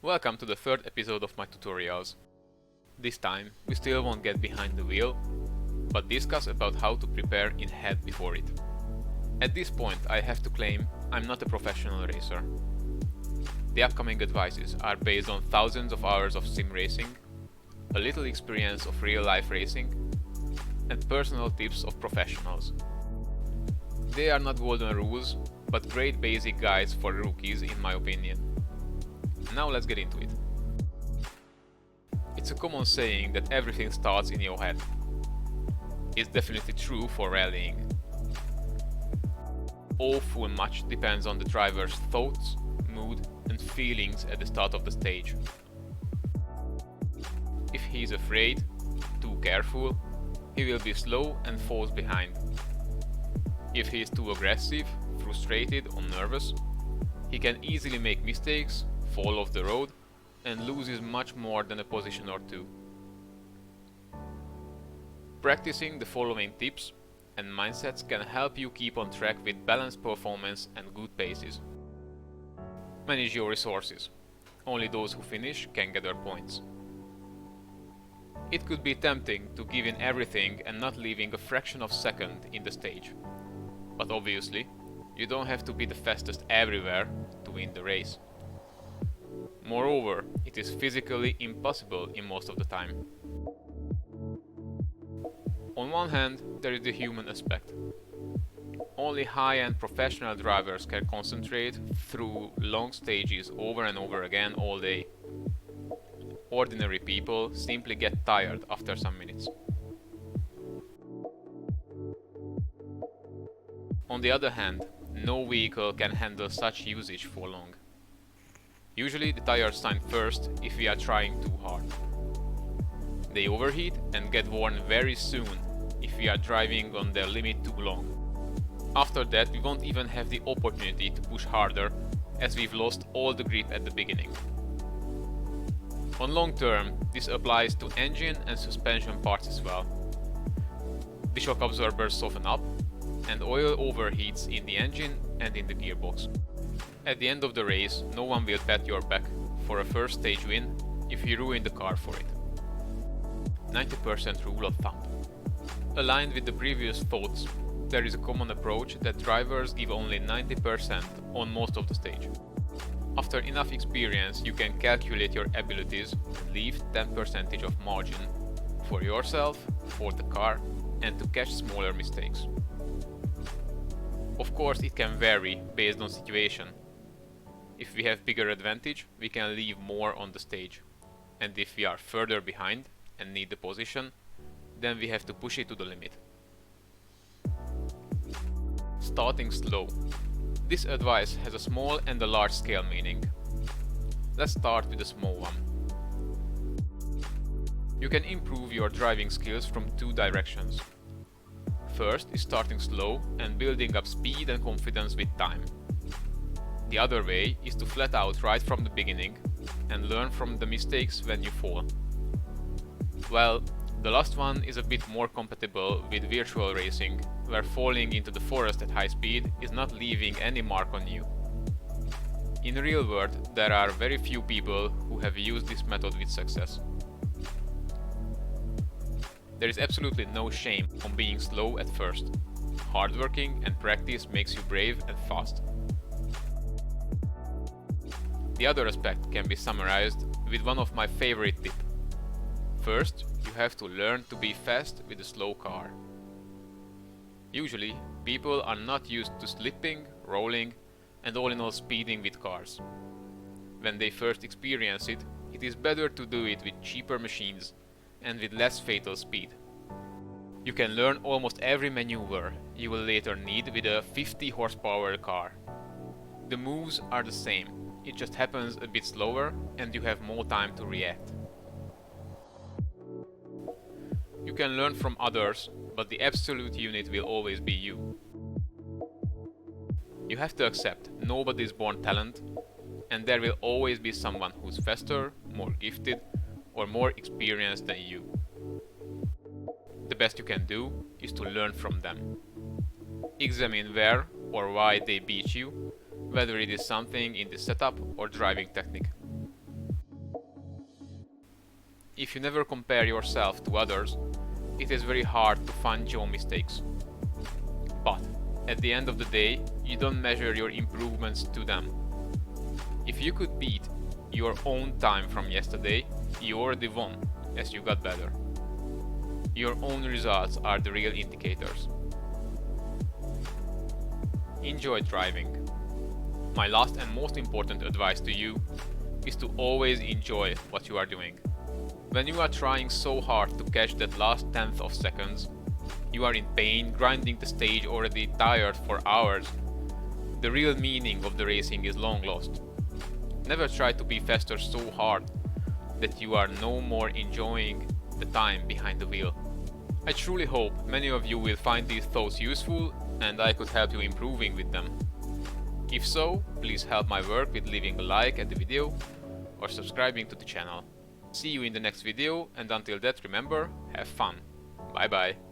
Welcome to the third episode of my tutorials. This time we still won't get behind the wheel, but discuss about how to prepare in head before it. At this point I have to claim I'm not a professional racer. The upcoming advices are based on thousands of hours of sim racing, a little experience of real life racing, and personal tips of professionals. They are not golden rules, but great basic guides for rookies in my opinion. Now let's get into it. It's a common saying that everything starts in your head. It's definitely true for rallying. Awful much depends on the driver's thoughts, mood and feelings at the start of the stage. If he is afraid, too careful, he will be slow and falls behind. If he is too aggressive, frustrated or nervous, he can easily make mistakes, fall off the road and loses much more than a position or two. Practicing the following tips and mindsets can help you keep on track with balanced performance and good paces. Manage your resources. Only those who finish can gather points. It could be tempting to give in everything and not leaving a fraction of a second in the stage. But obviously, you don't have to be the fastest everywhere to win the race. Moreover, it is physically impossible in most of the time. On one hand, there is the human aspect. Only high-end professional drivers can concentrate through long stages over and over again all day. Ordinary people simply get tired after some minutes. On the other hand, no vehicle can handle such usage for long. Usually the tires shine first if we are trying too hard. They overheat and get worn very soon if we are driving on their limit too long. After that we won't even have the opportunity to push harder as we've lost all the grip at the beginning. On long term, this applies to engine and suspension parts as well. The shock absorbers soften up and oil overheats in the engine and in the gearbox. At the end of the race, no one will pat your back for a first stage win if you ruin the car for it. 90% rule of thumb. Aligned with the previous thoughts, there is a common approach that drivers give only 90% on most of the stage. After enough experience, you can calculate your abilities and leave 10% of margin for yourself, for the car, and to catch smaller mistakes. Of course, it can vary based on situation. If we have bigger advantage, we can leave more on the stage. And if we are further behind and need the position, then we have to push it to the limit. Starting slow. This advice has a small and a large scale meaning. Let's start with the small one. You can improve your driving skills from two directions. First is starting slow and building up speed and confidence with time. The other way is to flat out right from the beginning and learn from the mistakes when you fall. Well, the last one is a bit more compatible with virtual racing, where falling into the forest at high speed is not leaving any mark on you. In the real world, there are very few people who have used this method with success. There is absolutely no shame on being slow at first. Hardworking and practice makes you brave and fast. The other aspect can be summarized with one of my favorite tips. First, you have to learn to be fast with a slow car. Usually, people are not used to slipping, rolling, and all in all speeding with cars. When they first experience it, it is better to do it with cheaper machines and with less fatal speed. You can learn almost every maneuver you will later need with a 50 horsepower car. The moves are the same. It just happens a bit slower and you have more time to react. You can learn from others, but the absolute unit will always be you. You have to accept nobody is born talent, and there will always be someone who's faster, more gifted, or more experienced than you. The best you can do is to learn from them. Examine where or why they beat you, whether it is something in the setup or driving technique. If you never compare yourself to others, it is very hard to find your mistakes. But at the end of the day, you don't measure your improvements to them. If you could beat your own time from yesterday, you already won, as you got better. Your own results are the real indicators. Enjoy driving. My last and most important advice to you is to always enjoy what you are doing. When you are trying so hard to catch that last tenth of seconds, you are in pain, grinding the stage, already tired for hours. The real meaning of the racing is long lost. Never try to be faster so hard that you are no more enjoying the time behind the wheel. I truly hope many of you will find these thoughts useful and I could help you improving with them. If so, please help my work with leaving a like at the video or subscribing to the channel. See you in the next video, and until that, remember, have fun. Bye bye.